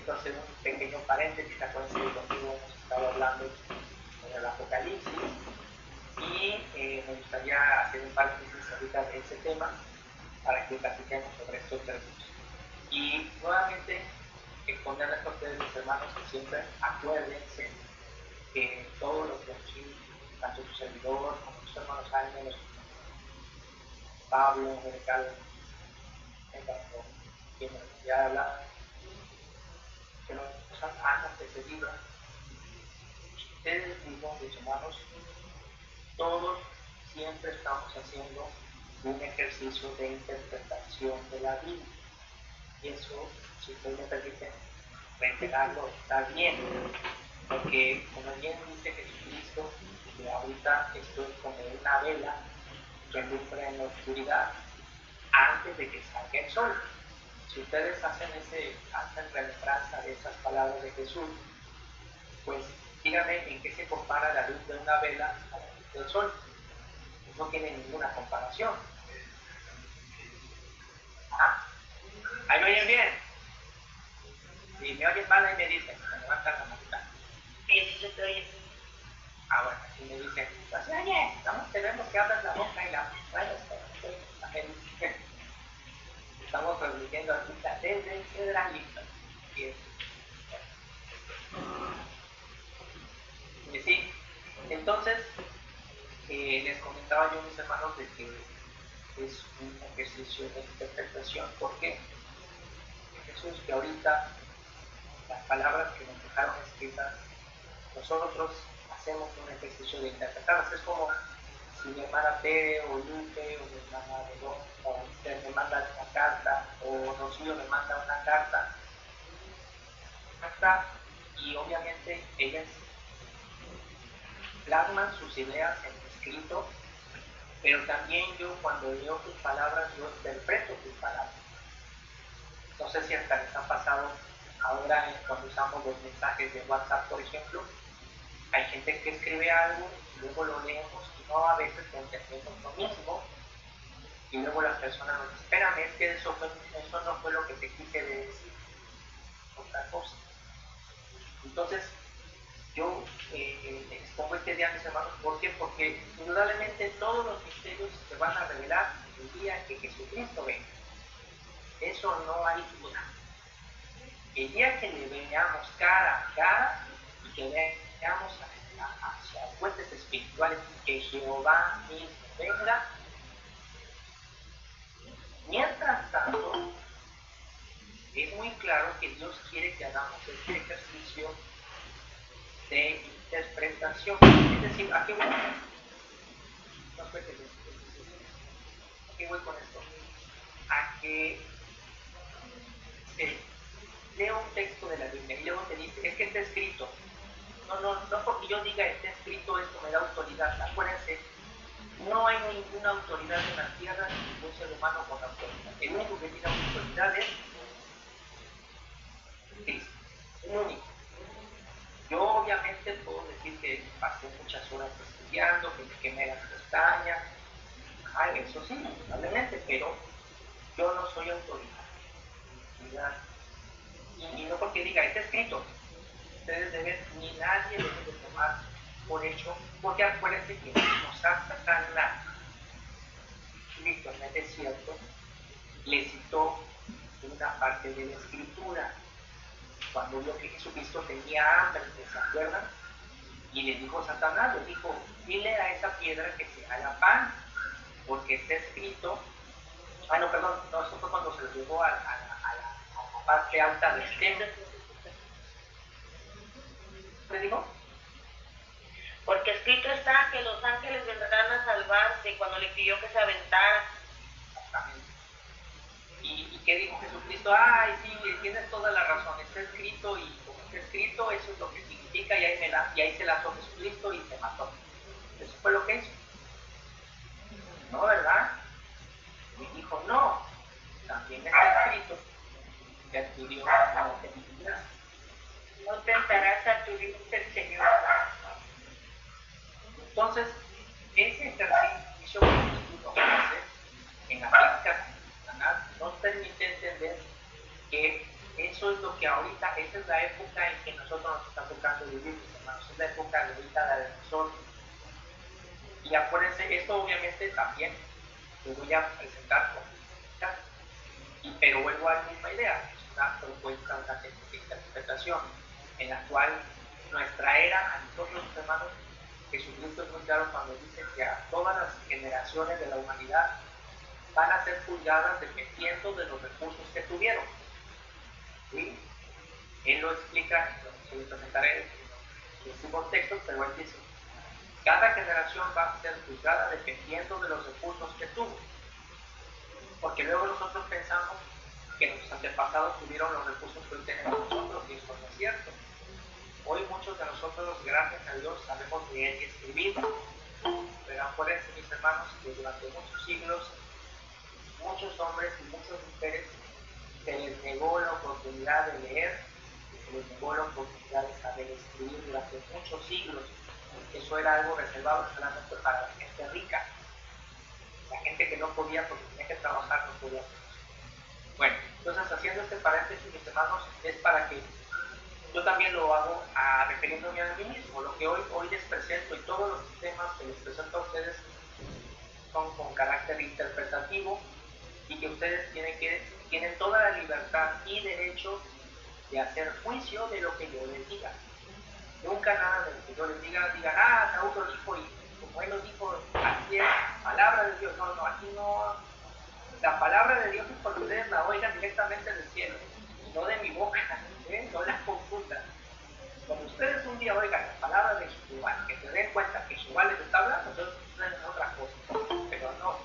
necesito hacer un pequeño paréntesis. Acuérdense que contigo hemos estado hablando sobre el Apocalipsis y me gustaría hacer un paréntesis ahorita de ese tema para que platiquemos sobre estos términos. Y nuevamente, exponerles a ustedes, mis hermanos, que siempre acuérdense que todo lo que aquí, tanto su servidor como sus hermanos Jaime, los Pablo, Ricardo, quien ya habla, que nos han antecedido, ustedes mismos, mis hermanos, todos siempre estamos haciendo un ejercicio de interpretación de la Biblia. Y eso, si ustedes me permiten reiterarlo, está bien, porque como bien dice Jesucristo, que ahorita esto es como una vela que alumbra en la oscuridad antes de que salga el sol. Si ustedes hacen remembranza de esas palabras de Jesús, pues díganme en qué se compara la luz de una vela a la luz del sol. Pues no tiene ninguna comparación. ¿Ah? ¿Ahí me oyen bien? Si me oyen mal, ahí me dicen, me levantan la manita. Sí, sí se te oye. Bueno, si me dicen, pues oye, tenemos que abrir la boca y la... Bueno, estamos transmitiendo ahorita desde Cedralito. Y sí, entonces, les comentaba yo, mis hermanos, de que es un ejercicio de interpretación. ¿Por qué? Jesús, que ahorita las palabras que nos dejaron escritas, nosotros hacemos un ejercicio de interpretarlas. Es como si mi hermana Tere o Lupe o mi hermana Belón o usted me mandan una carta o Rocío me manda una carta y obviamente ellas plasman sus ideas en escrito, pero también yo cuando leo tus palabras, yo interpreto tus palabras. No sé si hasta les ha pasado ahora cuando usamos los mensajes de WhatsApp, por ejemplo, hay gente que escribe algo, luego lo leemos y no a veces entendemos lo mismo, y luego las personas nos dicen, espérame, es que eso no fue lo que te quise decir, otra cosa. Entonces, yo expongo este día a mis hermanos, ¿por qué? Porque indudablemente todos los misterios se van a revelar el día que Jesucristo venga. Eso no hay duda. El día que le veamos cara a cara y que veamos hacia fuentes espirituales que Jehová mismo venga, mientras tanto, es muy claro que Dios quiere que hagamos este ejercicio de interpretación. Es decir, ¿a qué voy? No sé ¿a qué voy con esto? A que leo un texto de la Biblia y luego te dice, es que está escrito. No porque yo diga está escrito, esto me da autoridad. Acuérdense, no hay ninguna autoridad en la tierra ni ningún ser humano con autoridad. El único que tiene autoridad es Cristo, el único. Yo obviamente puedo decir que pasé muchas horas estudiando, que me quemé las pestañas, eso sí, probablemente, pero yo no soy autoridad. Y no porque diga, está escrito, ustedes deben, ni nadie debe de tomar por hecho, porque acuérdense que nos hasta Satanás, Cristo en el desierto, le citó una parte de la escritura, cuando vio que Jesucristo tenía hambre, ¿se acuerdan? Y le dijo a Satanás, le dijo, dile a esa piedra que se haga pan, porque está escrito, eso fue cuando se lo llevó a la parte alta del templo. ¿Qué dijo? Porque escrito está que los ángeles vendrán a salvarse cuando le pidió que se aventara. Exactamente. ¿Y qué dijo Jesucristo? Ay, sí, tienes toda la razón, está escrito y como está escrito, eso es lo que significa y ahí se lanzó Jesucristo y se mató. Eso fue lo que hizo. ¿No, verdad? Y dijo, no, también está escrito que a tu Dios no te tentarás. No tentarás a tu Dios el Señor. Entonces, ese ejercicio que Jesús nos hace en la práctica nos permite entender que eso es lo que ahorita esa es la época en que nosotros nos está tocando vivir, mis hermanos, es la época de ahorita de la defensor. Y acuérdense, esto obviamente también lo voy a presentar con pero vuelvo a la misma idea, es una propuesta, una interpretación en la cual nuestra era, a nosotros hermanos, Jesucristo es muy claro cuando dice que a todas las generaciones de la humanidad van a ser juzgadas dependiendo de los recursos que tuvieron. ¿Sí? Él lo explica, se lo presentaré en los últimos textos, pero él dice, cada generación va a ser juzgada dependiendo de los recursos que tuvo. Porque luego nosotros pensamos que nuestros antepasados tuvieron los recursos que hoy tenemos nosotros, y eso no es cierto. Hoy muchos de nosotros, gracias a Dios, sabemos leer y escribir. Pero acuérdense, mis hermanos, que durante muchos siglos, muchos hombres y muchas mujeres se les negó la oportunidad de leer, se les negó la oportunidad de saber escribir durante muchos siglos. Eso era algo reservado solamente para la gente rica. La gente que no podía, porque tenía que trabajar, no podía hacer eso. Bueno, entonces haciendo este paréntesis, mis hermanos, es para que yo también lo hago refiriéndome a mí mismo. Lo que hoy les presento y todos los temas que les presento a ustedes son con carácter interpretativo y que ustedes tienen toda la libertad y derecho de hacer juicio de lo que yo les diga. Nunca nada de lo que yo les diga, digan, Saúl lo dijo y como él lo dijo, así es, palabra de Dios. No, aquí no. La palabra de Dios es porque ustedes la oigan directamente del cielo, y no de mi boca, no la confundan. Cuando ustedes un día oigan la palabra de Jehová, que se den cuenta que Jehová les está hablando, entonces es otra cosa. Pero no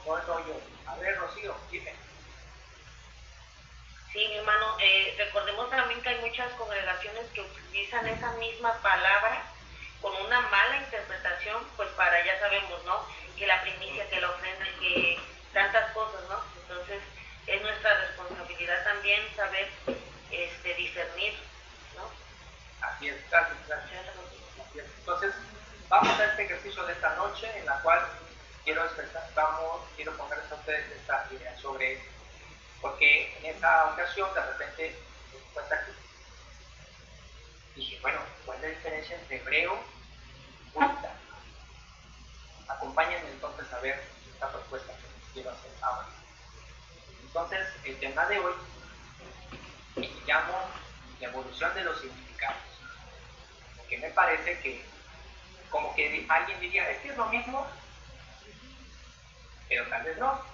yo. A ver, Rocío, dime. Sí, mi hermano, recordemos también que hay muchas congregaciones que utilizan esa misma palabra con una mala interpretación, pues para, ya sabemos, ¿no? Que la primicia, que la ofrenda, que tantas cosas, ¿no? Entonces, es nuestra responsabilidad también saber discernir, ¿no? Así es, gracias. Entonces, vamos a este ejercicio de esta noche, en la cual quiero ponerles a ustedes esta idea sobre esto. Porque en esa ocasión, de repente, me di cuenta que dije, bueno, ¿cuál es la diferencia entre hebreo y judita? Acompáñenme entonces a ver esta propuesta que les quiero hacer ahora. Entonces, el tema de hoy me llamo la evolución de los significados. Porque me parece que, como que alguien diría, es que es lo mismo, pero tal vez no.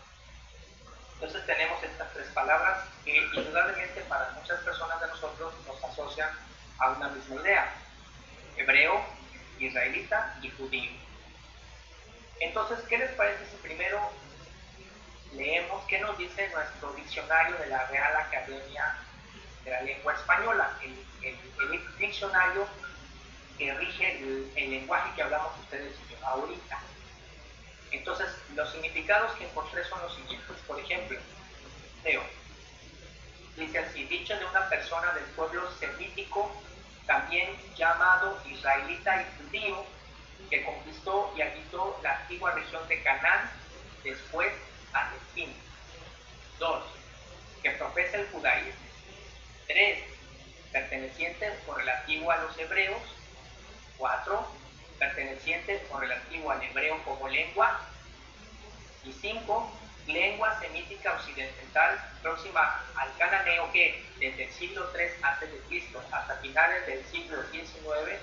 Entonces tenemos estas tres palabras que indudablemente para muchas personas de nosotros nos asocian a una misma idea: hebreo, israelita y judío. Entonces, ¿qué les parece si primero leemos qué nos dice nuestro diccionario de la Real Academia de la Lengua Española, el diccionario que rige el lenguaje que hablamos ustedes y yo ahorita? Entonces, los significados que encontré son los siguientes. Por ejemplo, leo, dice así: dicho de una persona del pueblo semítico, también llamado israelita y judío, que conquistó y habitó la antigua región de Canaán, después Palestina. 2. Que profesa el judaísmo. 3. Perteneciente o relativo a los hebreos. 4. Perteneciente o relativo al hebreo como lengua. Y 5. Lengua semítica occidental próxima al cananeo que desde el siglo III a.C. hasta finales del siglo XIX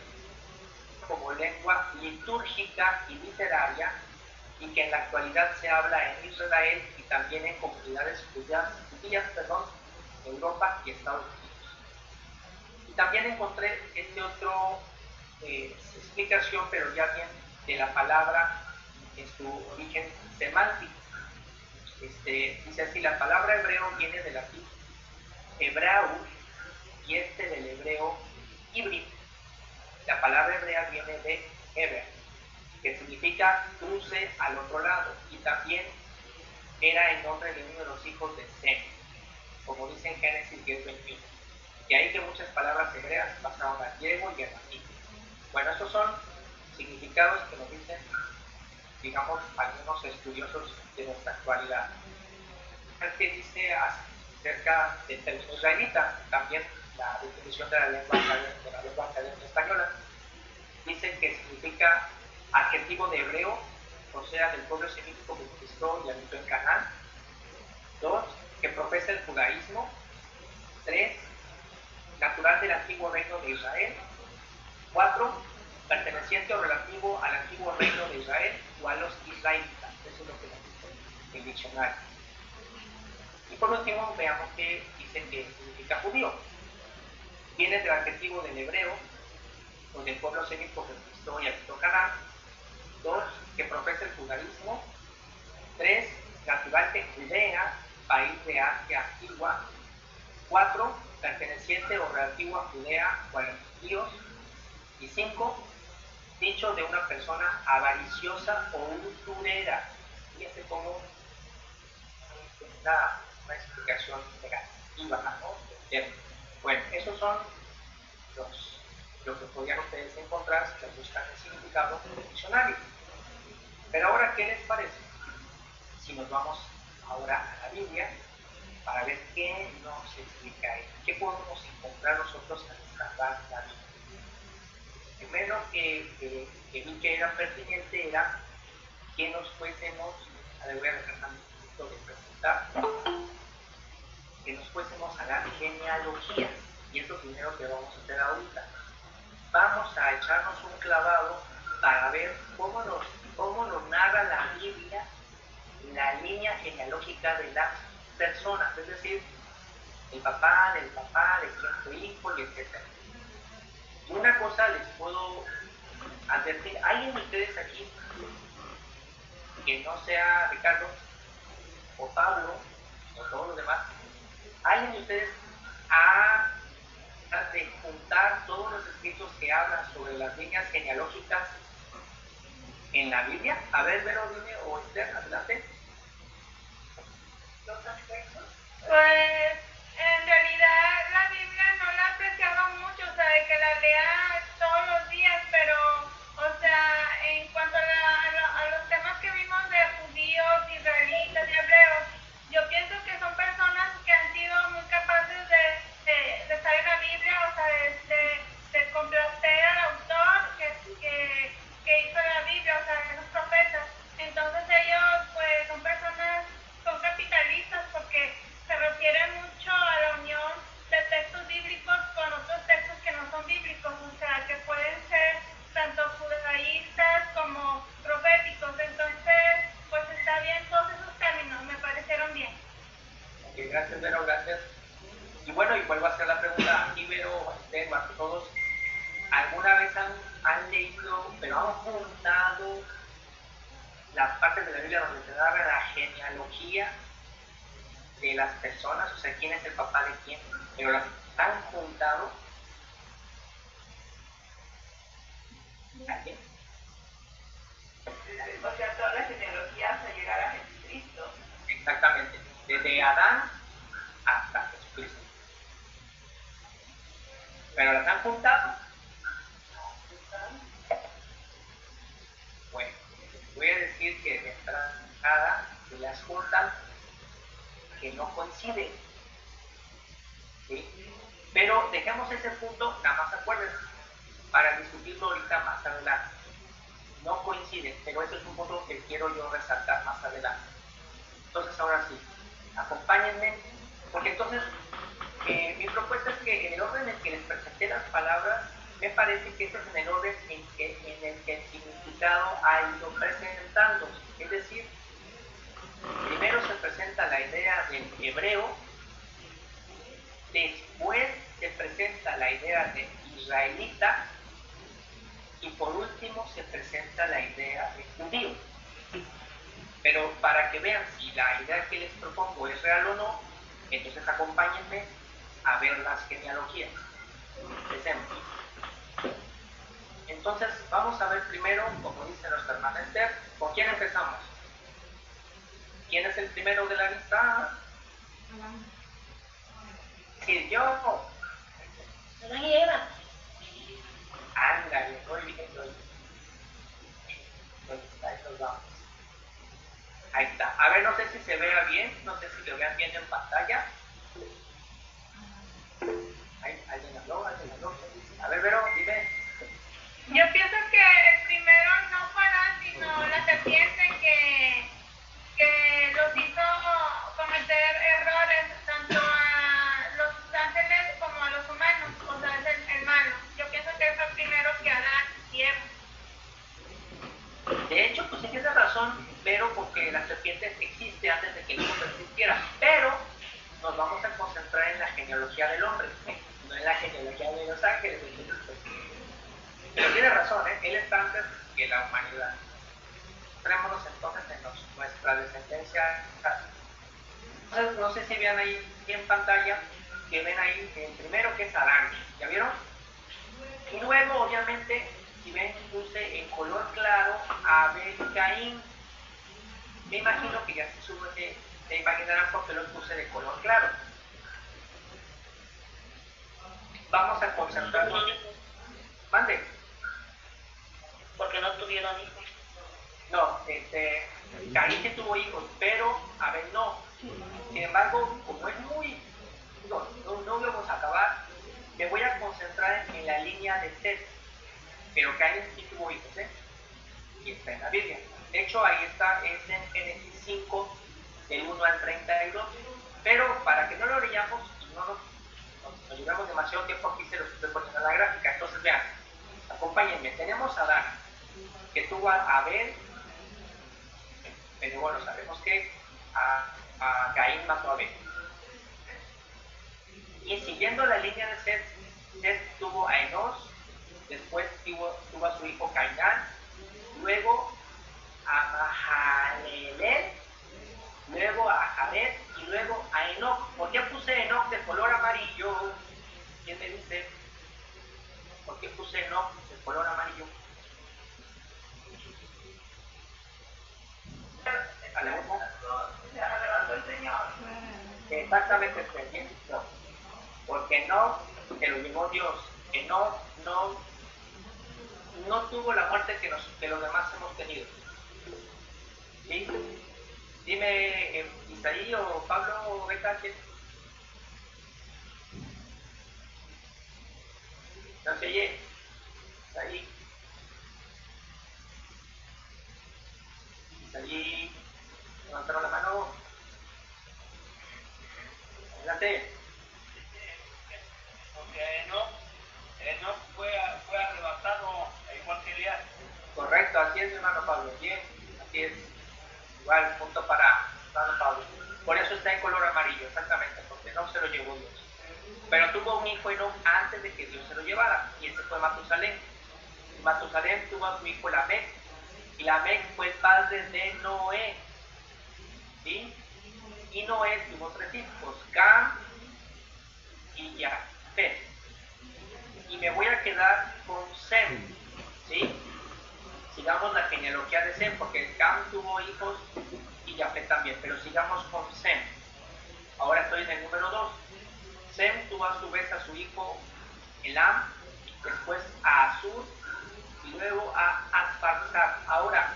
como lengua litúrgica y literaria, y que en la actualidad se habla en Israel y también en comunidades judías, Europa y Estados Unidos. Y también encontré este otro explicación, pero ya bien de la palabra en su origen semántico. Dice así: la palabra hebreo viene del latín hebraeus y del hebreo híbrido. La palabra hebrea viene de Heber, que significa cruce al otro lado, y también era el nombre de uno de los hijos de Sem, como dice en Génesis 10:21. De ahí que muchas palabras hebreas pasaron al griego y al latín. Bueno, estos son significados que nos dicen, digamos, algunos estudiosos de nuestra actualidad. ¿Qué dice acerca del término israelita? También la definición de la lengua académica española. Dice que significa adjetivo de hebreo, o sea, del pueblo semítico que conquistó y habitó en Canaán. 2, que profesa el judaísmo. 3, natural del antiguo reino de Israel. 4, perteneciente o relativo al antiguo reino de Israel o a los israelitas. Eso es lo que nos dice el diccionario. Y por último, veamos que dice que significa judío. Viene del adjetivo del hebreo o del pueblo semítico que conquistó y habitó Canaán. 2, que profesa el judaísmo. 3, natural de Judea, país de Asia antigua. 4, perteneciente o relativo a Judea o a los judíos. Y 5, dicho de una persona avariciosa o usurera. Fíjense como una explicación negativa, ¿no? Bueno, esos son lo que podrían ustedes encontrar si les buscan el significado en el diccionario. Pero ahora, ¿qué les parece si nos vamos ahora a la Biblia para ver qué nos explica ahí? ¿Qué podemos encontrar nosotros al escarbar la Biblia? Primero que vi que era pertinente era que nos fuésemos, a ver, voy a dejar un poquito de presentar, que nos fuésemos a las genealogías, y es lo primero que vamos a hacer ahorita. Vamos a echarnos un clavado para ver cómo nos narra la Biblia la línea genealógica de las personas, es decir, el papá, de quién fue hijo, y etc. Y una cosa les puedo advertir, ¿alguien de ustedes aquí que no sea Ricardo o Pablo o todos los demás, alguien de ustedes ha de juntar todos los escritos que hablan sobre las líneas genealógicas en la Biblia? A ver, Vero, dime, o Esther, adelante. ¿Los aspectos? Pues en realidad la Biblia no la apreciaba mucho, o sea, de que la lea todos los días, pero, o sea, en cuanto a los temas que vimos de judíos, israelitas y hebreos, yo pienso que son personas que han sido muy capaces de estar en la Biblia, o sea, de complacer al autor que hizo la Biblia, o sea, esos profetas. Entonces ellos, pues, son capitalistas porque se refieren mucho a la unión de textos bíblicos con otros textos que no son bíblicos, o sea, que pueden ser tanto judaístas como proféticos. Entonces, pues está bien todos esos términos, me parecieron bien. Ok, gracias, Vero, gracias. Y bueno, y vuelvo a hacer la pregunta aquí, Vero, a usted, a todos. ¿Alguna vez han leído, pero han juntado las partes de la Biblia donde se narra la genealogía de las personas? O sea, quién es el papá de quién, pero las han juntado. ¿Alguien? O sea, toda la genealogía hasta llegar a Jesucristo. Exactamente, desde Adán hasta Jesucristo. ¿Pero las han juntado? Bueno, voy a decir que de entrada se las juntan que no coinciden, ¿sí? Pero dejemos ese punto, nada más acuérdense, para discutirlo ahorita más adelante. No coinciden, pero ese es un punto que quiero yo resaltar más adelante. Entonces, ahora sí, acompáñenme, porque entonces mi propuesta es que en el orden en que les presenté las palabras, me parece que este es en el orden en el que el significado ha ido presentándose. Es decir, primero se presenta la idea del hebreo, después se presenta la idea del israelita, y por último se presenta la idea de judío. Pero para que vean si la idea que les propongo es real o no, entonces acompáñenme a ver las genealogías. Empecemos. Entonces vamos a ver primero, como dice nuestra hermana Esther, ¿con quién empezamos? ¿Quién es el primero de la lista? Sí, yo. Adán y Eva. Ándale, muy bien, ahí nos vamos. Ahí está. A ver, no sé si se vea bien, no sé si lo vean bien en pantalla. antes que la humanidad. Centrémonos entonces en nuestra descendencia. Entonces, no sé si vean ahí en pantalla, que ven ahí el primero que es Adán, ¿ya vieron? Y luego, obviamente, si ven, puse en color claro a Abel y Caín. Me imagino que ya se imaginarán por qué los puse de color claro. Vamos a concentrarnos. Mande. Porque no tuvieron hijos. No, Caín sí tuvo hijos, pero Abel no. Sin embargo, como es muy... No vamos a acabar, me voy a concentrar en la línea de Seth. Pero Caín sí tuvo hijos, ¿eh? Y está en la Biblia. De hecho, ahí está, es en Génesis 5, del 1 al 32. Pero para que no lo leamos y no nos llevemos demasiado tiempo, aquí se los estoy poniendo en la gráfica. Entonces, vean, acompáñenme. Tenemos a Adán, que tuvo a Abel, pero bueno, sabemos que a Caín mató a Abel. Y siguiendo la línea de Seth tuvo a Enos, después tuvo a su hijo Cainán, luego a Mahalalel, luego a Jared y luego a Enoc. ¿Por qué puse Enoc de color amarillo? ¿Quién me dice? ¿Por qué puse Enoc de color amarillo? Exactamente, no. Porque no se lo llevó Dios, que no tuvo la muerte que los demás hemos tenido. ¿Sí? Dime, Isaí o Pablo o Becache. No se oye. Isaí. Isaí. Levantaron la mano. Adelante. Porque no fue arrebatado igual que Elías. Correcto, así es, hermano Pablo. Bien, así es. Igual, punto para hermano Pablo. Por eso está en color amarillo, exactamente, porque no se lo llevó Dios. Pero tuvo un hijo Enoc antes de que Dios se lo llevara, y ese fue Matusalén. Matusalén tuvo a su hijo Lamec, y Lamec fue padre de Noé. ¿Sí? Y Noé tuvo 3 hijos, Cam y Jafet. Y me voy a quedar con Sem, ¿sí? Sigamos la genealogía de Sem, porque Cam tuvo hijos y Jafet también, pero sigamos con Sem. Ahora estoy en el número 2. Sem tuvo a su vez a su hijo Elam, después a Asur y luego a Asfaxad. Ahora,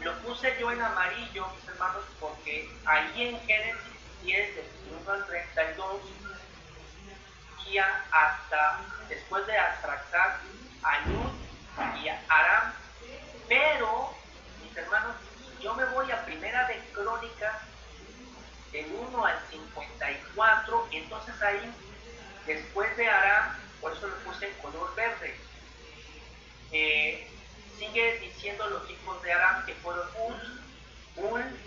lo puse yo en amarillo, mis hermanos, porque ahí en Génesis 10, del 1 al 32, hasta después de Asfaxad, a Lud y a Aram. Pero, mis hermanos, si yo me voy a Primera de Crónicas, del 1 al 54, entonces ahí, después de Aram, por eso lo puse en color verde, sigue diciendo los hijos de Aram que fueron Uz, Ul,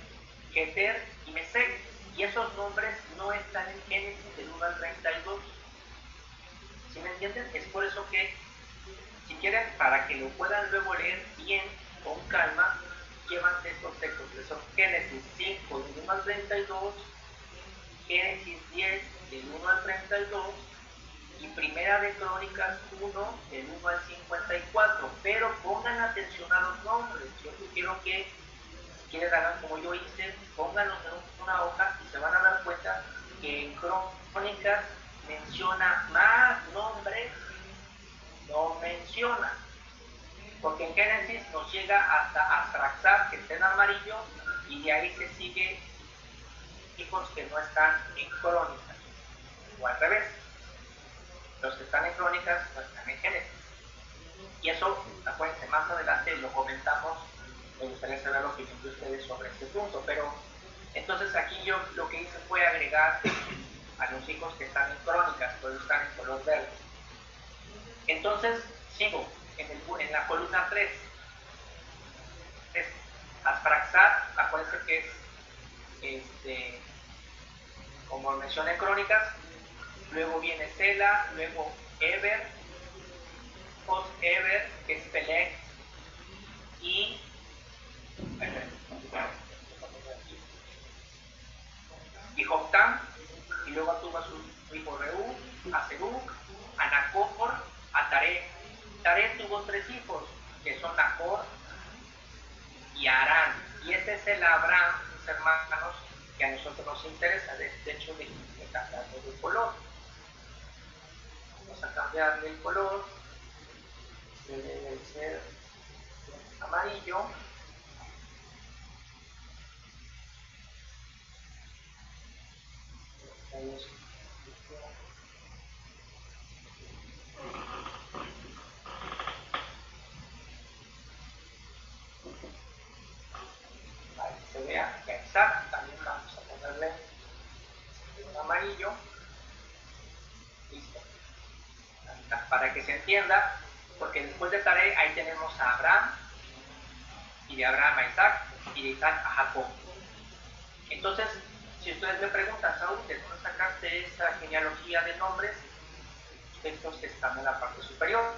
Geter y Mesec, y esos nombres no están en Génesis del 1 al 32. ¿Sí me entienden? Es por eso que, si quieren, para que lo puedan luego leer bien, con calma, llevan estos textos, que son Génesis 5 del 1 al 32, Génesis 10 del 1 al 32 y Primera de Crónicas 1 del 1 al 54. Pero pongan atención a los nombres. Yo quiero que, si quieren, hagan como yo hice, pónganlos en una hoja y se van a dar cuenta que en Crónicas menciona más nombres, no menciona. Porque en Génesis nos llega hasta Asfaxad, que está en amarillo, y de ahí se sigue hijos que no están en Crónicas, o al revés, los que están en Crónicas no están en Génesis. Y eso, acuérdense, más adelante lo comentamos. Me gustaría saber la opinión de ustedes sobre este punto, pero entonces aquí yo lo que hice fue agregar a los hijos que están en Crónicas, pero están en color verde. Entonces sigo en la columna 3. Es Asfaxad, acuérdense que es como mencioné en Crónicas, luego viene Sela, luego Eber, post Eber, que es Peleg, es el Abraham, mis hermanos, que a nosotros nos interesa. De hecho, de cambiarle el color. Vamos a cambiarle el color. Que debe ser amarillo. Para que se vea que Isaac también vamos a ponerle un amarillo. Listo. Para que se entienda, porque después de Taré ahí tenemos a Abraham, y de Abraham a Isaac, y de Isaac a Jacob. Entonces, si ustedes me preguntan, Saúl, ¿de dónde sacaste esa genealogía de nombres? Los textos que están en la parte superior,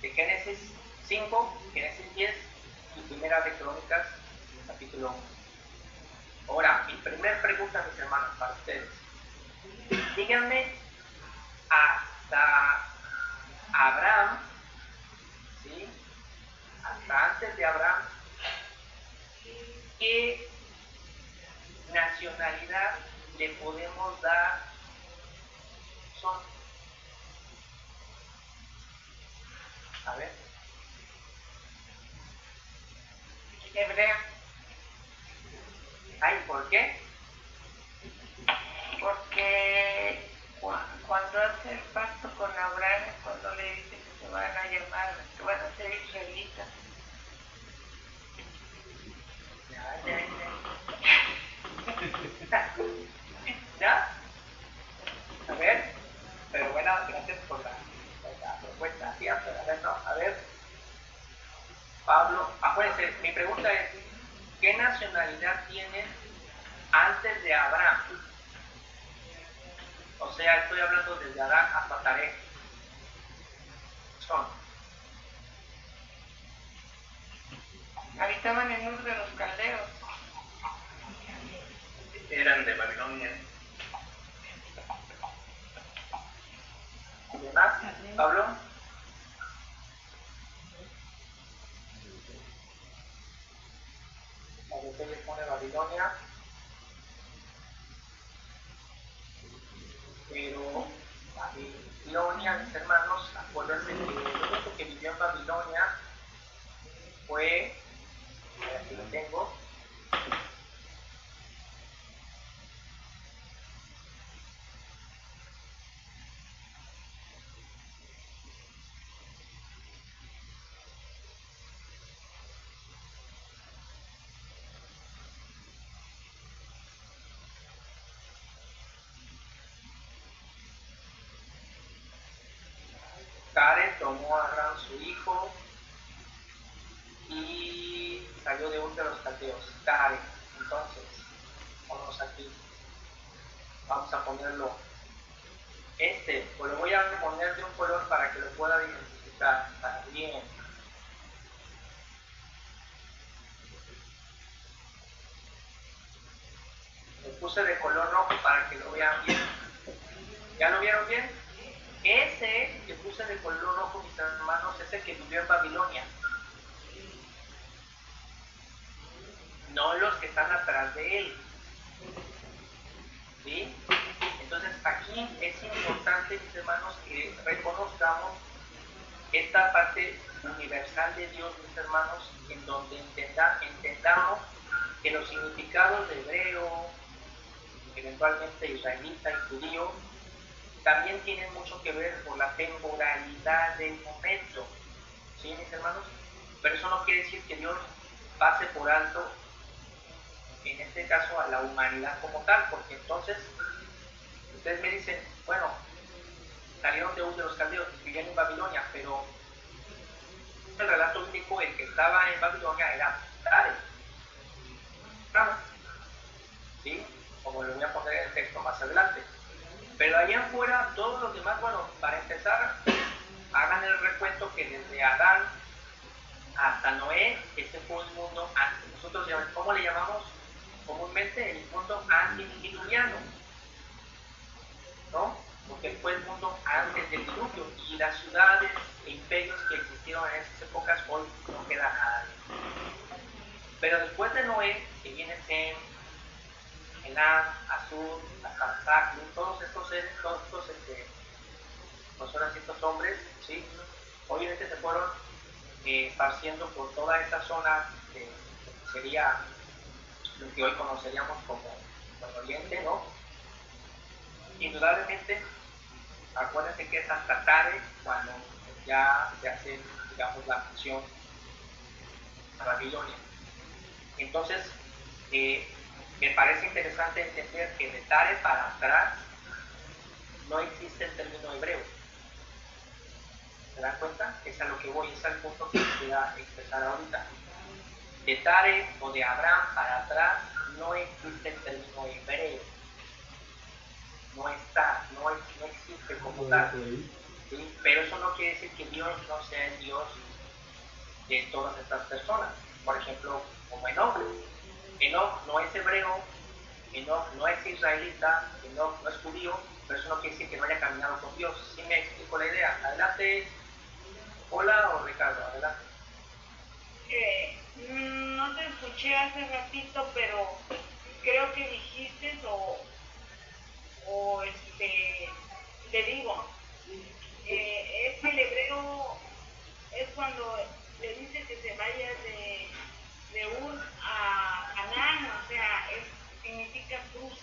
de Génesis 5, Génesis 10 y Primera de Crónicas, capítulo 1. Ahora, mi primera pregunta, mis hermanos, para ustedes. Díganme, hasta Abraham, ¿sí? Hasta antes de Abraham, ¿qué nacionalidad le podemos dar? Son, a ver, Hebrea. ay, ¿por qué? Porque cuando hace el pacto con Abraham, cuando le dice que se van a llamar, que van a ser israelitas. ¿Ya? A ver, pero bueno, gracias por la propuesta. Sí, a ver, no, a ver, Pablo, acuérdense, mi pregunta es, ¿qué nacionalidad tienen antes de Abraham? O sea, estoy hablando desde Adán hasta Taré. Son. Habitaban en Ur de los Caldeos. Eran de Babilonia. ¿Y demás? Pablo. A veces le pone Babilonia. Pero Babilonia, mis hermanos, acuérdense que el único que vivió en Babilonia fue, aquí lo tengo, Care tomó a Abraham su hijo y salió de Ur de los Caldeos. Care. Entonces, vamos aquí. Vamos a ponerlo. Pues lo voy a poner de un color para que lo pueda identificar. Está bien. Lo puse de color rojo para que lo vean bien. ¿Ya lo vieron bien? Ese que puse de color rojo, mis hermanos, es el que vivió en Babilonia. No los que están atrás de él. ¿Sí? Entonces aquí es importante, mis hermanos, que reconozcamos esta parte universal de Dios, mis hermanos, en donde entendamos que los significados de hebreo, eventualmente israelita y judío, también tienen mucho que ver con la temporalidad del momento. ¿Sí, mis hermanos? Pero eso no quiere decir que Dios pase por alto, en este caso, a la humanidad como tal, porque entonces ustedes me dicen, bueno, salieron de Ur de los Caldeos, vivían en Babilonia, pero el relato bíblico, el que estaba en Babilonia era Tare. ¿Sí? Como lo voy a poner en el texto más adelante. Pero allá afuera, todos los demás, bueno, para empezar, hagan el recuento que desde Adán hasta Noé, ese fue un mundo, nosotros ¿cómo le llamamos comúnmente? El mundo antediluviano, ¿no? Porque fue el mundo antes del diluvio, y las ciudades e imperios que existieron en esas épocas, hoy no queda nada. Pero después de Noé, que viene Elam, Asur, Arphaxad, todos estos pues ahora sí, estos hombres, ¿sí? Obviamente se fueron esparciendo por toda esa zona que sería lo que hoy conoceríamos como el Oriente, ¿no? Indudablemente, acuérdense que es hasta Tare cuando ya se hace, digamos, la función a Babilonia. Entonces, me parece interesante entender que de Tare para atrás no existe el término hebreo. ¿Se dan cuenta? Es a lo que voy, es al punto que quisiera expresar ahorita. De Tare o de Abraham para atrás no existe el término hebreo. No está, no existe como tal. ¿Sí? Pero eso no quiere decir que Dios no sea el Dios de todas estas personas. Por ejemplo, como Enoch. Enoch no es hebreo, Enoch no es israelita, Enoch no es judío, pero eso no quiere decir que no haya caminado con Dios. ¿Sí me explico la idea? Adelante. Hola o Ricardo, adelante. No te escuché hace ratito, pero creo que dijiste te digo, es que el hebreo es cuando le dice que se vaya de Ur a Canaán, o sea, significa cruce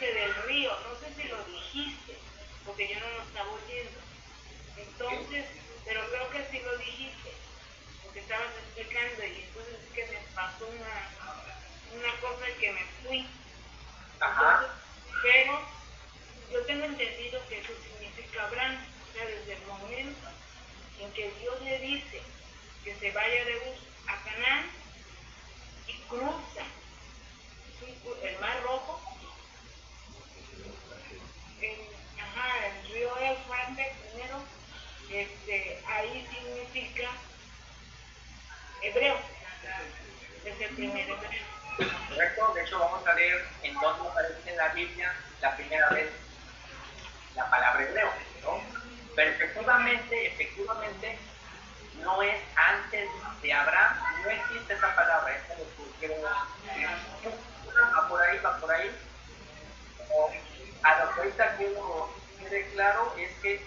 del río, no sé si lo dijiste, porque yo no lo estaba oyendo. Entonces, pero creo que sí lo dijiste, porque estabas explicando y entonces es que me pasó una cosa que me fui. Entonces, pero yo tengo entendido que eso significa Abraham, o sea, desde el momento en que Dios le dice que se vaya de Uz a Canaán y cruza el Mar Rojo, el río Éufrates primero, ahí significa hebreo, es el primer hebreo. Correcto, de hecho vamos a leer en dónde aparece en la Biblia la primera vez la palabra hebreo, ¿no? Pero efectivamente no es antes de Abraham, no existe esa palabra, esa es lo que quiero decir. Va por ahí. A lo que ahorita quiero quede claro es que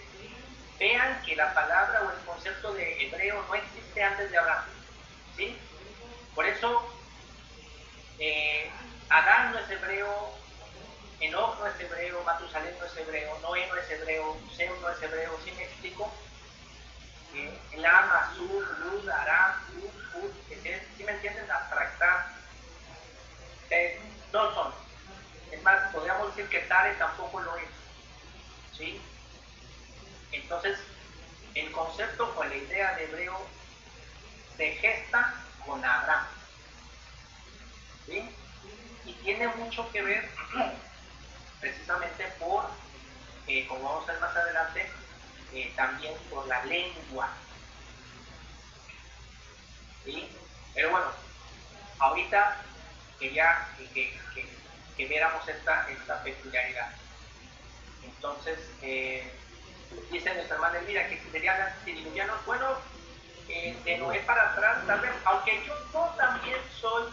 vean que la palabra o el concepto de hebreo no existe antes de Abraham, ¿sí? Por eso Adán no es hebreo, Enoch no es hebreo, Matusalén no es hebreo, Noé no es hebreo, Sem no es hebreo, ¿sí me explico? Elam, Asur, Lud, Aram, Hud, ¿sí me entienden? Arphaxad, no son. Es más, podríamos decir que Tare tampoco lo es, ¿sí? Entonces, el concepto o la idea de hebreo se gesta con Abraham, ¿sí? Y tiene mucho que ver precisamente por, como vamos a ver más adelante, también por la lengua, ¿sí? Pero bueno, ahorita quería que viéramos esta peculiaridad. Entonces, dice nuestra hermana Elvira que si serían antediluvianos, bueno, de Noé para atrás, tal vez, aunque yo también soy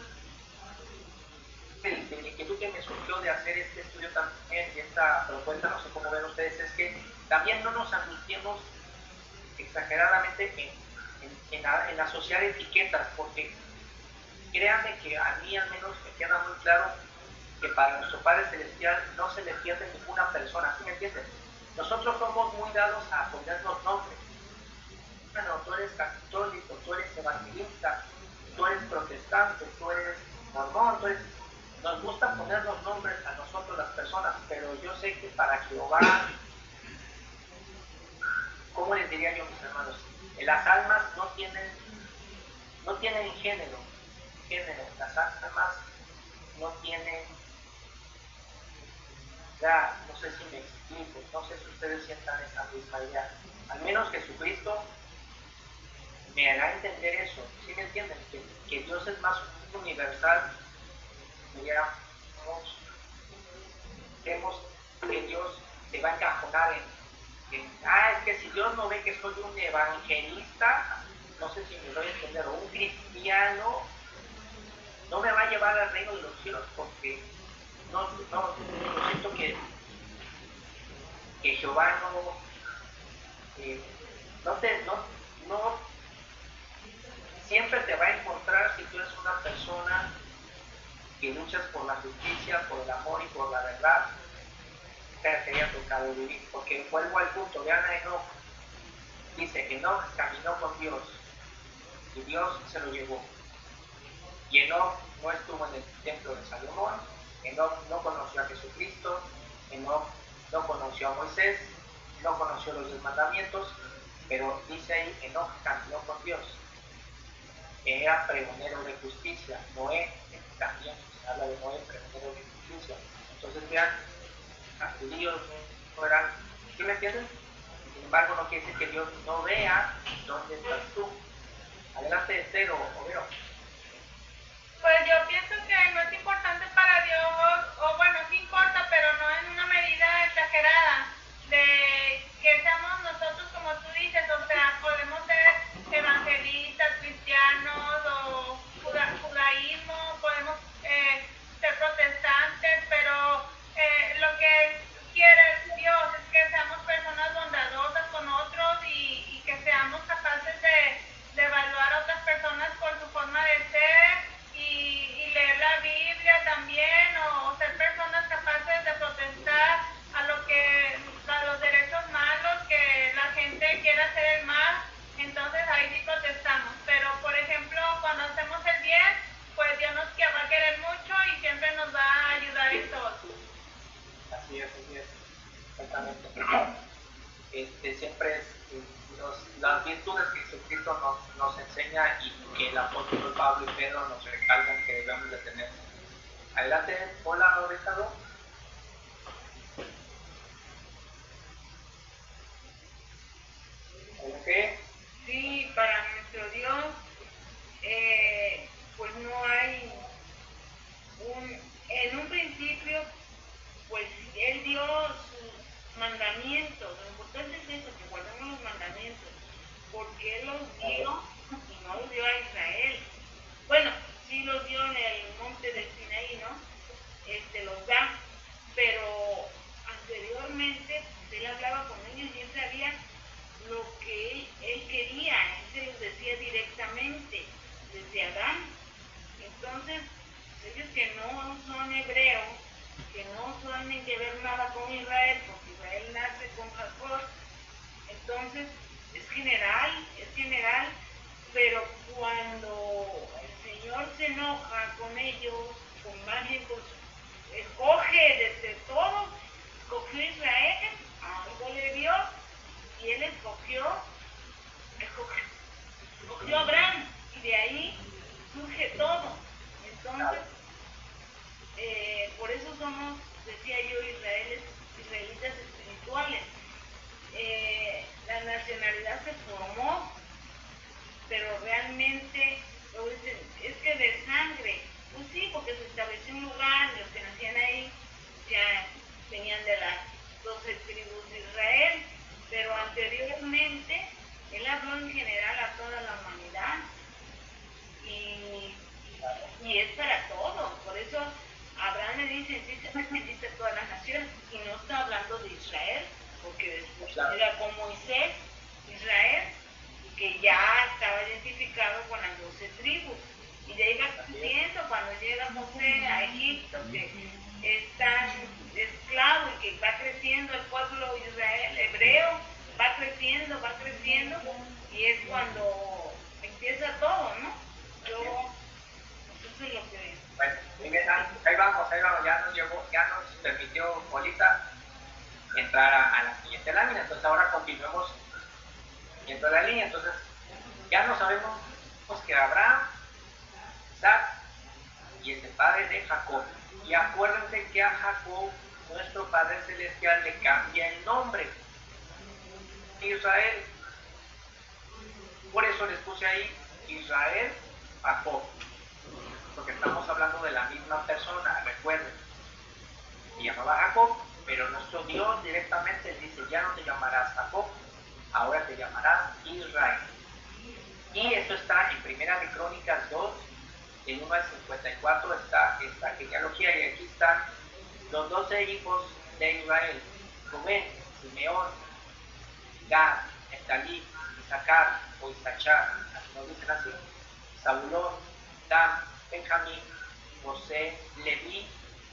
de la inquietud que me surgió de hacer este estudio también y esta propuesta, no sé cómo ven ustedes, es que también no nos angustiemos exageradamente en asociar etiquetas, porque créanme que a mí al menos me queda muy claro que para nuestro Padre Celestial no se le pierde ninguna persona, ¿sí me entienden? Nosotros somos muy dados a ponernos nombres. Bueno, tú eres católico, tú eres evangelista, tú eres protestante, tú eres mormón, tú eres... Nos gusta ponernos nombres a nosotros las personas, pero yo sé que para Jehová, ¿cómo les diría yo, mis hermanos? Las almas no tienen género, las almas no tienen, ya, no sé si me explico, no sé si ustedes sientan esa misma idea. Al menos Jesucristo me hará entender eso, ¿sí me entienden? Que Dios es más universal. Vemos que Dios se va a encajonar es que si Dios no ve que soy un evangelista, no sé si me doy a entender, o un cristiano, no me va a llevar al reino de los cielos porque yo siento que Jehová no siempre te va a encontrar si tú eres una persona que luchas por la justicia, por el amor y por la verdad que haya tocado vivir. Porque vuelvo al punto, vean a Enoch, dice, Enoch caminó con Dios y Dios se lo llevó. Y Enoch no estuvo en el templo de Salomón, Enoch no conoció a Jesucristo, Enoch no conoció a Moisés, no conoció los 10 mandamientos, pero dice ahí, Enoch caminó con Dios. Era pregonero de justicia. Noé también se habla de Noé, pregonero de justicia. Entonces vean, los judíos no eran, ¿sí me entienden? Sin embargo, no quiere decir que Dios no vea dónde estás tú. Adelante, Esther o Vero. Pues yo pienso que no es importante para Dios, o bueno, sí importa, pero no en una medida exagerada, de que seamos nosotros, como tú dices, o sea, podemos ser evangelistas, cristianos o judaísmo, podemos ser protestantes, pero lo que quiere Dios es que seamos personas bondadosas con otros y que seamos capaces de evaluar a otras personas por su forma de ser y leer la Biblia también, o ser personas capaces de protestar a los derechos malos, que la gente quiera hacer el mal. Entonces ahí sí protestamos, pero por ejemplo cuando hacemos el bien, pues Dios nos va a querer mucho y siempre nos va a ayudar en todo. Así es, exactamente. Siempre es las virtudes que Jesucristo nos enseña y que el apóstol Pablo y Pedro nos recalcan que debemos de tener. Adelante, hola, Ricardo. ¿Qué? Sí, para nuestro Dios, pues no hay en un principio, pues Él dio sus mandamientos. Lo importante es eso, que guardemos los mandamientos, porque Él los dio y no los dio a Israel. Bueno, sí los dio en el monte del Sinaí, ¿no? Los da, pero anteriormente Él hablaba con ellos y Él sabía lo que él quería, él se los decía directamente desde Adán. Entonces, ellos que no son hebreos, que no tienen que ver nada con Israel, porque Israel nace con Jacob, entonces es general, pero cuando el Señor se enoja con ellos, más bien escoge desde todo, escogió Israel, algo le dio, y él escogió a Abraham, y de ahí surge todo. Entonces, por eso somos, decía yo, israelitas espirituales. La nacionalidad se formó, pero realmente, luego dicen, es que de sangre, pues sí, porque se estableció un lugar, los que nacían ahí ya venían de las 12 tribus de Israel, pero anteriormente él habló en general a toda la humanidad y es para todos. Por eso Abraham le dice, en ti serán benditas todas las naciones, y no está hablando de Israel, porque después era con Moisés, Israel, que ya estaba identificado con las 12 tribus, y de ahí va creciendo. Cuando llega José a Egipto, que está esclavo y que va creciendo el pueblo Israel, hebreo, va creciendo, y es cuando empieza todo, ¿no? Eso es lo que... Bueno, muy bien, ahí vamos, ya nos permitió Polita entrar a la siguiente lámina. Entonces ahora continuemos viendo la línea. Entonces ya no sabemos que Abraham, Isaac y es el padre de Jacob. Y acuérdense que a Jacob, nuestro Padre Celestial, le cambia el nombre. Israel. Por eso les puse ahí Israel, Jacob. Porque estamos hablando de la misma persona, recuerden. Se llamaba Jacob, pero nuestro Dios directamente dice, ya no te llamarás Jacob, ahora te llamarás Israel. Y eso está en Primera de Crónicas 2, del 1 al 54 está esta genealogía, y aquí están los 12 hijos de Israel, Rubén, Simeón, Gad, Neftalí, Isaacar o Isachar, así nos dicen así, Zabulón, Dan, Benjamín, José, Leví,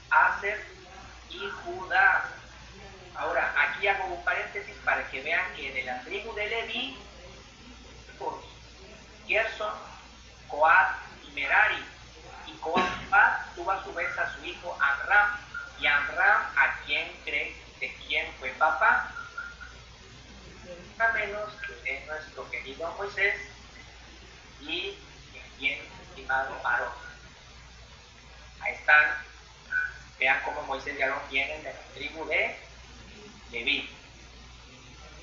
Aser y Judá. Ahora, aquí hago un paréntesis para que vean que de la tribu de Leví, Gerson, Coat y Merari. Y Coat tuvo a su vez a su hijo Amram. Y Amram, ¿a quién cree de quién fue papá? A menos que de nuestro querido Moisés y el bien estimado Aarón. Ahí están. Vean cómo Moisés y Aarón vienen de la tribu de Leví,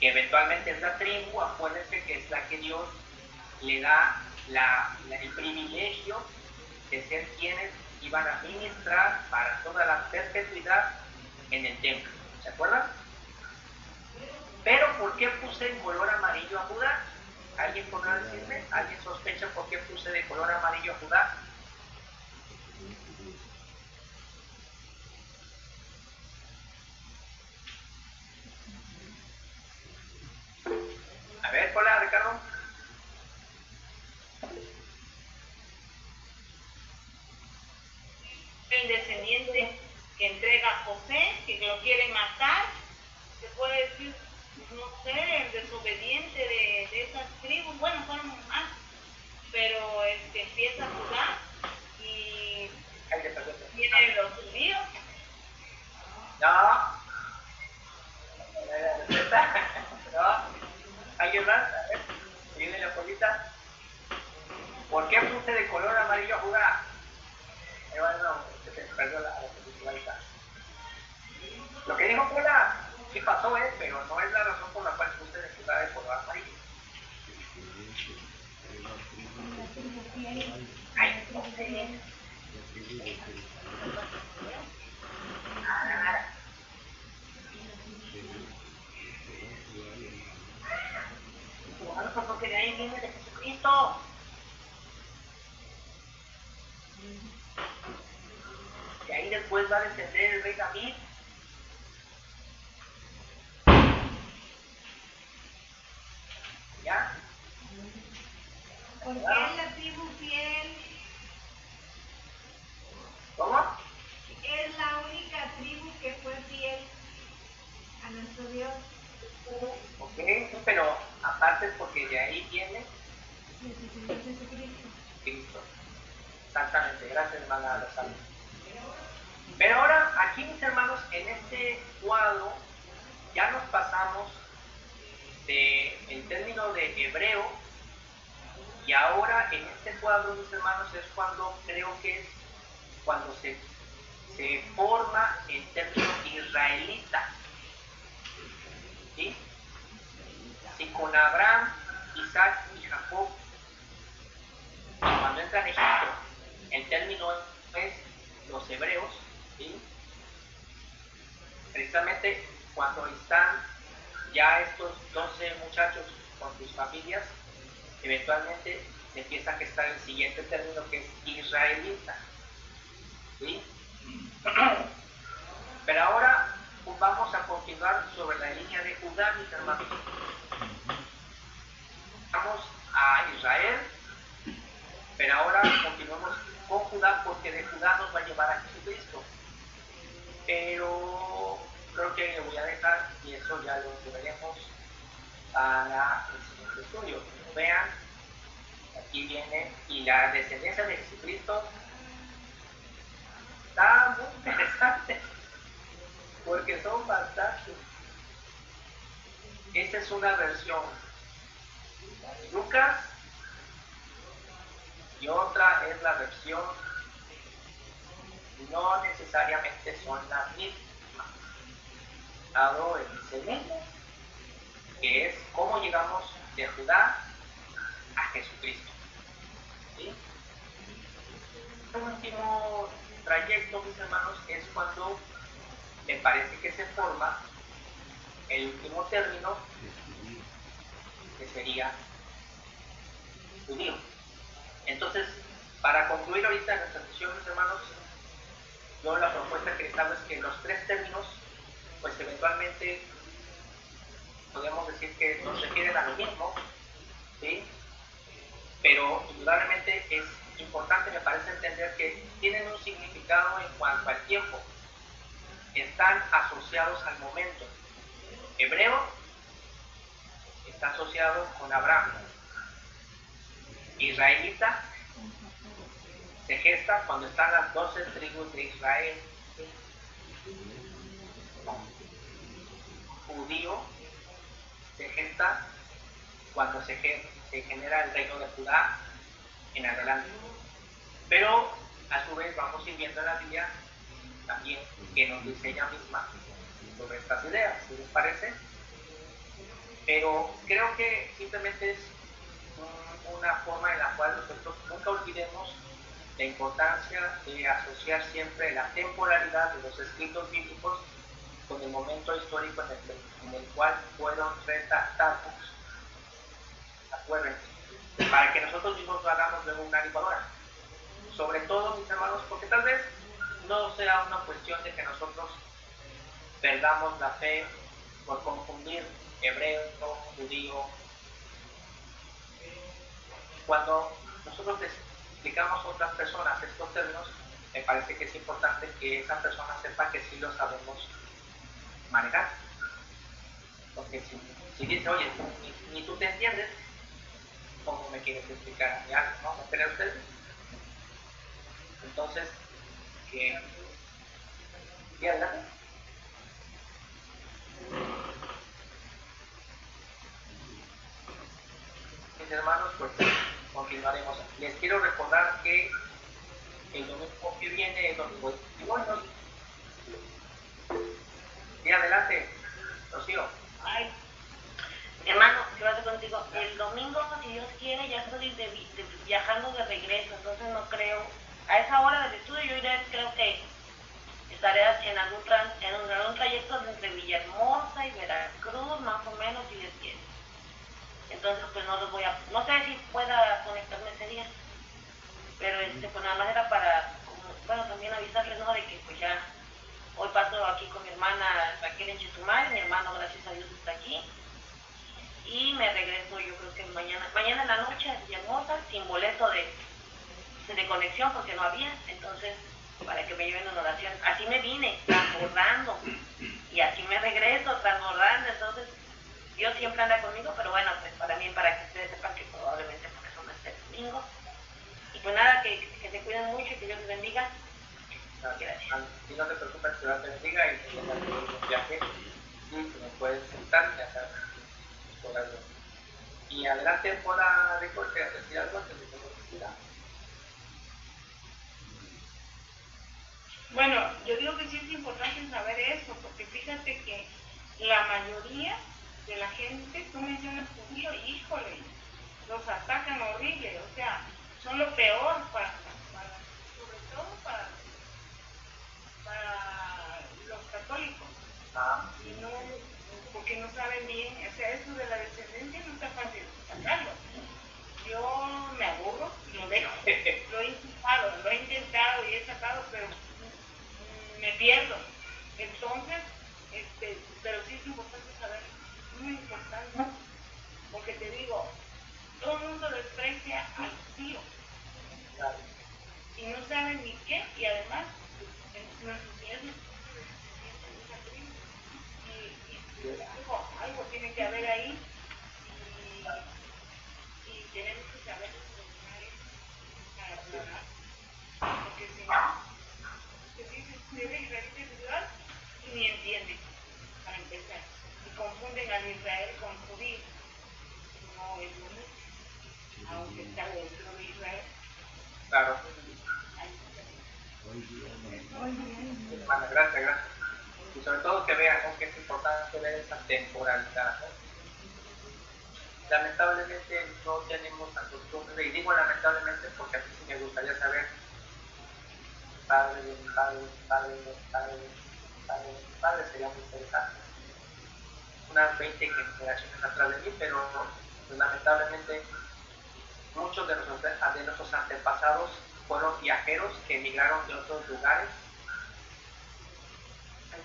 que eventualmente es la tribu, acuérdense que es la que Dios le da el privilegio de ser quienes iban a ministrar para toda la perpetuidad en el templo. ¿Se acuerdan? Pero ¿por qué puse en color amarillo a Judá? ¿Alguien podrá decirme? ¿Alguien sospecha por qué puse de color amarillo a Judá? A ver, hola Ricardo. El descendiente que entrega a José, que lo quiere matar, se puede decir, no sé, el desobediente de esas tribus, bueno, fueron más, pero empieza a jugar y tiene los judíos. No. No. ¿Alguien más? A ver, viene la polita. ¿Por qué puse de color amarillo a Judá? Bueno, se perdió la película. Lo que dijo Pola, sí pasó, pero no es la razón por la cual puse de Judá de color amarillo. Ay, no sé. Bueno, pues porque de ahí viene de Jesucristo. De ahí después va a descender el rey David. ¿Ya? Porque es la tribu fiel. ¿Cómo? Es la única tribu que fue fiel a nuestro Dios. Ok, pero aparte porque de ahí viene Jesucristo. Cristo. Exactamente, gracias hermana Rosalía. Pero ahora, aquí mis hermanos, en este cuadro ya nos pasamos del término de hebreo y ahora en este cuadro, mis hermanos, es cuando creo que es cuando se forma el término israelita. ¿Sí? Si con Abraham, Isaac y Jacob, cuando entran a Egipto, el término es los hebreos, ¿sí? Precisamente cuando están ya estos 12 muchachos con sus familias, eventualmente se empieza a gestar el siguiente término que es israelita, ¿sí? Pero ahora vamos a continuar sobre la línea de Judá, mis hermanos. Vamos a Israel, pero ahora continuamos con Judá porque de Judá nos va a llevar a Jesucristo. Pero creo que lo voy a dejar y eso ya lo veremos para el siguiente estudio. Como vean, aquí viene y la descendencia de Jesucristo está muy interesante porque son bastantes. Esta es una versión de Lucas y otra es la versión, no necesariamente son las mismas, dado el segundo, que es cómo llegamos de Judá a Jesucristo. ¿Sí? El último trayecto, mis hermanos, es cuando me parece que se forma el último término, que sería judío. Entonces, para concluir ahorita nuestra sesión, mis hermanos, yo la propuesta que les hago es que los tres términos, pues eventualmente podemos decir que nos refieren a lo mismo, ¿sí? Pero indudablemente es importante, me parece, entender que tienen un significado en cuanto al tiempo, están asociados al momento. Hebreo está asociado con Abraham. Israelita se gesta cuando están las 12 tribus de Israel. Judío se gesta cuando se genera el reino de Judá en adelante. Pero a su vez vamos a ir viendo en la Biblia también que nos dice ella misma sobre estas ideas, ¿sí les parece? Pero creo que simplemente es una forma en la cual nosotros nunca olvidemos la importancia de asociar siempre la temporalidad de los escritos bíblicos con el momento histórico en el cual fueron redactados. Acuérdense, para que nosotros mismos no hagamos luego una licuadora. Sobre todo, mis hermanos, porque tal vez no sea una cuestión de que nosotros perdamos la fe por confundir hebreo, judío. Cuando nosotros les explicamos a otras personas estos términos, me parece que es importante que esa persona sepa que sí lo sabemos manejar. Porque si dice, oye, ni tú te entiendes, ¿cómo me quieres explicar a mí algo? ¿No? ¿No creen ustedes? Entonces, que... ¿Y adelante? Mis hermanos, pues continuaremos. Les quiero recordar que el domingo que viene es domingo 21. Y adelante, Rocío. Ay, hermano, ¿qué pasa contigo? El domingo, si Dios quiere, ya estoy viajando de regreso, entonces no creo. A esa hora del estudio yo iré, creo que estaré en algún trayecto entre Villahermosa y Veracruz, más o menos, si Dios quiere. Entonces, pues no sé si pueda conectarme ese día, pero pues nada más era para, bueno, también avisarles, ¿no? De que pues ya hoy paso aquí con mi hermana Raquel en Chetumal, mi hermano, gracias a Dios, está aquí, y me regreso yo creo que mañana en la noche a Villahermosa, sin boleto de conexión porque no había, entonces para que me lleven una oración. Así me vine, transbordando, y así me regreso, transbordando. Entonces Dios siempre anda conmigo, pero bueno, pues para mí, para que ustedes sepan que probablemente por eso no esté el domingo. Y pues nada, que se cuiden mucho y que Dios les bendiga. Gracias. Y no te preocupes, que Dios te bendiga y que el viaje y que me puedes sentar y hacer por algo. Y adelante, por la recorte, decir algo antes de que me decida. Bueno, yo digo que sí es importante saber eso, porque fíjate que la mayoría de la gente, tú mencionas judío, híjole, los atacan horrible, o sea, son lo peor sobre todo para los católicos. Y no, porque no saben bien, o sea, eso de la descendencia no está fácil sacarlo. Yo me aburro y lo dejo. Lo he intentado y he sacado, pero me pierdo. Entonces, pero sí es importante saber, muy importante, porque te digo, todo el mundo desprecia al tío y no saben ni qué, y además nuestros nietos y algo tiene que haber ahí, y tenemos que saber solucionar eso para aclarar, porque si no, se dice eres israelita individual y ni entienden, para empezar, y confunden al Israel con judío. No es lo mismo, aunque está dentro de Israel. Claro. Hermana, gracias. Y sobre todo que vean, ¿no?, que es importante ver esa temporalidad, ¿no? Lamentablemente no tenemos la costumbre, y digo lamentablemente porque a mí sí me gustaría saber padre sería muy interesante. Unas 20 generaciones atrás de mí, pero pues, lamentablemente muchos de nuestros antepasados fueron viajeros que emigraron de otros lugares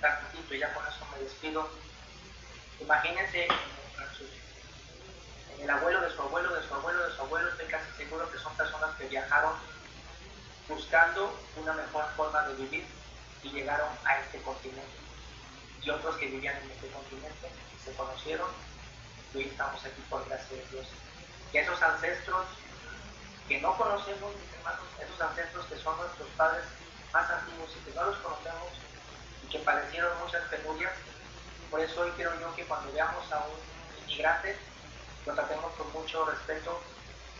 tantito y ya con eso me despido. Imagínense en el abuelo de su abuelo, de su abuelo, de su abuelo, estoy casi seguro que son personas que viajaron buscando una mejor forma de vivir y llegaron a este continente. Y otros que vivían en este continente se conocieron y hoy estamos aquí por gracia de Dios. Y esos ancestros que no conocemos, mis hermanos, esos ancestros que son nuestros padres más antiguos y que no los conocemos y que padecieron muchas penurias, por eso hoy quiero yo que cuando veamos a un inmigrante lo tratemos con mucho respeto,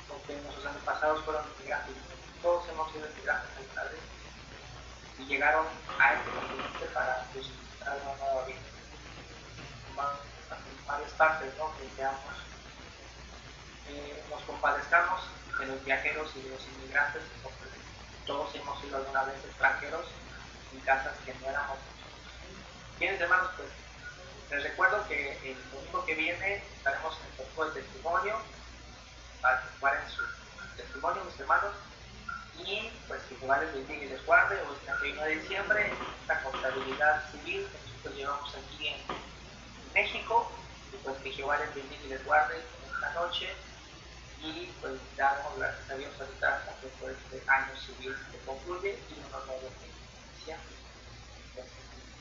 porque nuestros antepasados fueron inmigrantes, todos hemos sido inmigrantes alguna vez y llegaron a este continente para buscar una nueva vida. En varias partes, ¿no? Que seamos, nos compadezcamos de los viajeros y de los inmigrantes, porque todos hemos sido alguna vez extranjeros en casas que no éramos nosotros. Bien, hermanos, pues les recuerdo que el domingo que viene estaremos en el tiempo de testimonio, para que guarden su testimonio, mis hermanos, y pues que Jehová les bendiga y les guarde. Hoy es 31 de diciembre, esta contabilidad civil que nosotros llevamos aquí en México, y pues que Jehová les bendiga y les guarde en esta noche. Y pues damos gracias a Dios ahorita también por este año civil que concluye y uno nuevo que inicia.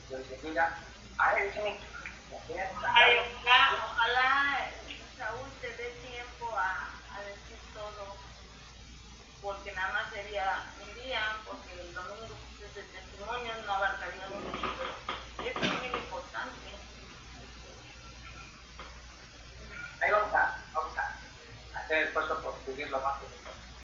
Dios bendiga a él. Ay, ojalá Saúl te dé tiempo a decir todo, porque nada más sería un día, pues